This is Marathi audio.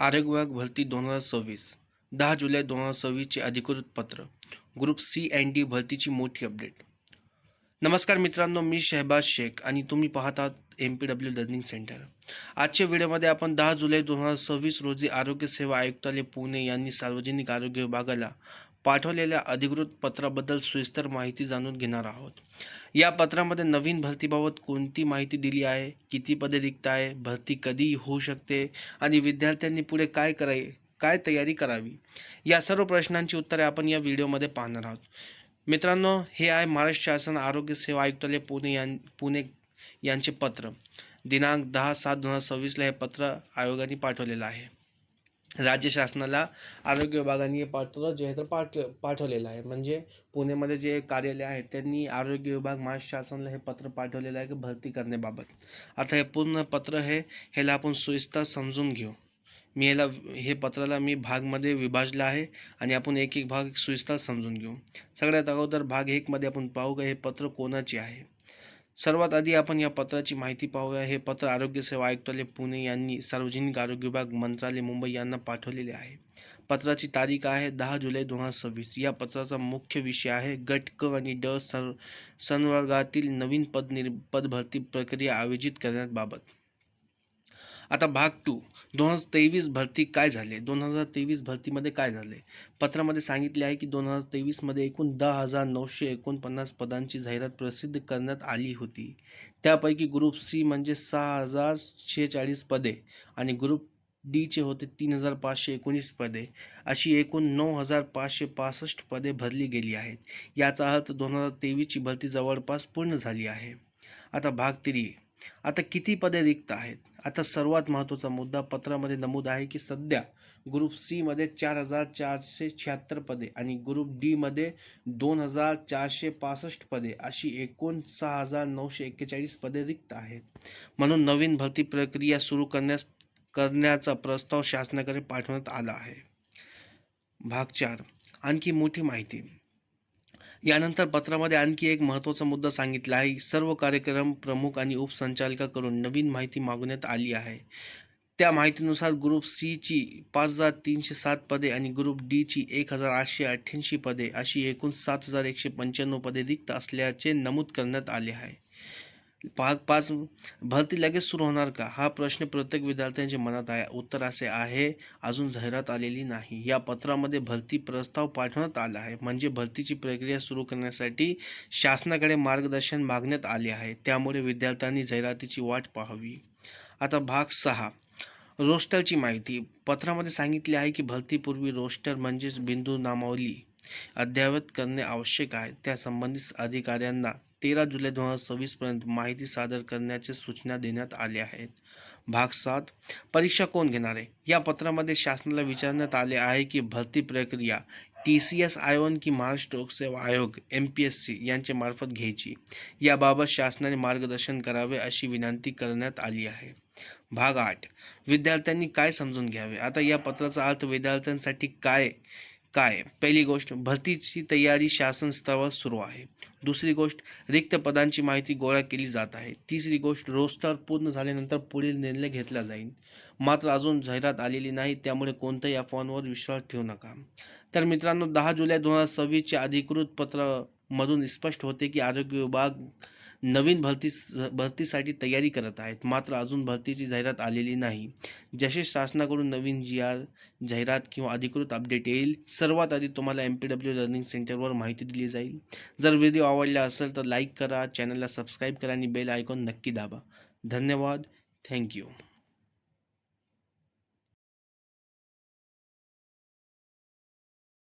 आरोग्य विभाग भरती 2026 10 जुलै 2026चे अधिकृत पत्र. ग्रुप सी अँड डी भरतीची मोठी अपडेट. नमस्कार मित्रांनो, मी शहबाज शेख आणि तुम्ही पाहत आहात MPW लर्निंग सेंटर. आजच्या व्हिडिओमध्ये आपण 10 जुलै 2026 रोजी आरोग्य सेवा आयुक्तालय पुणे यांनी सार्वजनिक आरोग्य विभागाला पाठवलेल्या अधिकृत पत्राबद्दल सविस्तर माहिती जाणून घेणार आहोत. या पत्रामध्ये नवीन भरतीबाबत कोणती माहिती दिली आहे, किती पदे रिक्त आहे, भरती कधी होऊ शकते आणि विद्यार्थ्यांनी पुढे काय तयारी करावी, या सर्व प्रश्नांची उत्तरे आपण या व्हिडिओमध्ये पाहणार आहोत. मित्रांनो, हे आहे महाराष्ट्र शासन आरोग्य सेवा आयुक्तालय पुणे यांचे पत्र. दिनांक 10/7/2026 हे पत्र आयोगाने पाठवलेलं आहे. राज्य शासनाला आरोग्य विभागाने हे पत्र जे आहे तर पाठवलेलं आहे. म्हणजे पुणेमध्ये जे कार्यालय आहे त्यांनी आरोग्य विभाग महाराष्ट्र शासनाला हे पत्र पाठवलेलं आहे की भरती करण्याबाबत. आता हे पूर्ण पत्र ह्याला आपण सविस्तर समजून घेऊ. हे पत्राला मी भागमध्ये विभाजलं आहे आणि आपण एक एक भाग सविस्तर समजून घेऊ. सगळ्यात अगोदर भाग 1 मध्ये आपण पाहू का हे पत्र कोणाचे आहे. सर्वात आधी आपण या पत्राची माहिती पाहूया. हे पत्र आरोग्य सेवा आयुक्तालय पुणे यांनी सार्वजनिक आरोग्य विभाग मंत्रालय मुंबई यांना पाठवलेले आहे. पत्राची तारीख आहे 10 जुलै 2026. या पत्राचा मुख्य विषय आहे गट क आणि ड संवर्गातील नवीन पदभरती प्रक्रिया आयोजित करण्याबाबत. आता भाग 2 2023 भरती काय झाले. 2023 भरतीमध्ये काय झाले. पत्रामध्ये सांगितले आहे की 2023 मध्ये एकूण 10,949 पदांची जाहिरात प्रसिद्ध करण्यात आली होती. त्यापैकी ग्रुप सी म्हणजे 6,046 पदे आणि ग्रुप डीचे होते 3,519 पदे, अशी एकूण 9,565 पदे भरली गेली आहेत. याचा अर्थ 2023ची भरती जवळपास पूर्ण झाली आहे. आता भाग 3. आता किती पदे रिक्त आहेत. आता सर्वात महत्त्वाचा मुद्दा पत्रामध्ये नमूद आहे की सध्या ग्रुप सी मध्ये 4,476 पदे आणि ग्रुप डी मध्ये 2,465 पदे, अशी एकूण 6,941 पदे रिक्त आहेत. म्हणून नवीन भरती प्रक्रिया सुरू करण्याचा प्रस्ताव शासनाकडे पाठवण्यात आला आहे. भाग 4. आणखी मोठी माहिती. यानंतर पत्रामध्ये आणखी एक महत्त्वाचा मुद्दा सांगितला आहे. सर्व कार्यक्रम प्रमुख आणि उपसंचालकाकडून नवीन माहिती मागवण्यात आली आहे. त्या माहितीनुसार ग्रुप सी ची 5,307 पदे आणि ग्रुप डी ची 1,888 पदे, अशी एकूण 7,195 पदे रिक्त असल्याचे नमूद करण्यात आले आहे. भाग 5. भरती लगेच सुरू होणार का, हा प्रश्न प्रत्येक विद्यार्थ्यांच्या मनात आहे. उत्तर असे आहे, अजून जाहिरात आलेली नाही. या पत्रामध्ये भरती प्रस्ताव पाठवण्यात आला आहे. म्हणजे भरतीची प्रक्रिया सुरू करण्यासाठी शासनाकडे मार्गदर्शन मागण्यात आले आहे. त्यामुळे विद्यार्थ्यांनी जाहिरातीची वाट पाहावी. आता भाग 6. रोस्टरची माहिती. पत्रामध्ये सांगितले आहे की भरतीपूर्वी रोस्टर म्हणजेच बिंदू नामावली अद्ययावत करणे आवश्यक आहे. त्या संबंधित अधिकाऱ्यांना 13 जुलै 2026 पर्यंत माहिती सादर करण्याच्या सूचना देण्यात आल्या आहेत. भाग 7. परीक्षा कोण घेणार आहे. या पत्रामध्ये शासनाला विचारण्यात आले आहे की भरती प्रक्रिया TCS I1 की महाराष्ट्र लोकसेवा आयोग MPSC यांच्या मार्फत घ्यायची, याबाबत शासनाने मार्गदर्शन करावे अशी विनंती करण्यात आली आहे. भाग 8. विद्यार्थ्यांनी काय समजून घ्यावे. आता या पत्राचा अर्थ विद्यार्थ्यांसाठी काय. पहिली गोष्ट, भरतीची तयारी शासन स्तरावर सुरू आहे. दुसरी गोष्ट, रिक्त पदांची माहिती गोळा केली जात आहे. तिसरी गोष्ट, रोस्टर पूर्ण झाल्यानंतर पुढील निर्णय घेतला जाईल. मात्र अजून जाहिरात आलेली नाही, त्यामुळे कोणत्याही अफवांवर विश्वास ठेवू नका. तर मित्रांनो, 10 जुलै 2026च्या अधिकृत पत्रामधून स्पष्ट होते की आरोग्य विभाग नवीन भरतीसाठी तयारी करत आहेत. मात्र अजून भरतीची जाहिरात आलेली नाही. जसे शासनाकडून नवीन जाहिरात किंवा अधिकृत अपडेट येईल, सर्वात आधी तुम्हाला MPW लर्निंग सेंटरवर माहिती दिली जाईल. जर व्हिडिओ आवडला असेल तर लाईक करा, चॅनलला सबस्क्राईब करा आणि बेल आयकॉन नक्की दाबा. धन्यवाद. थँक्यू.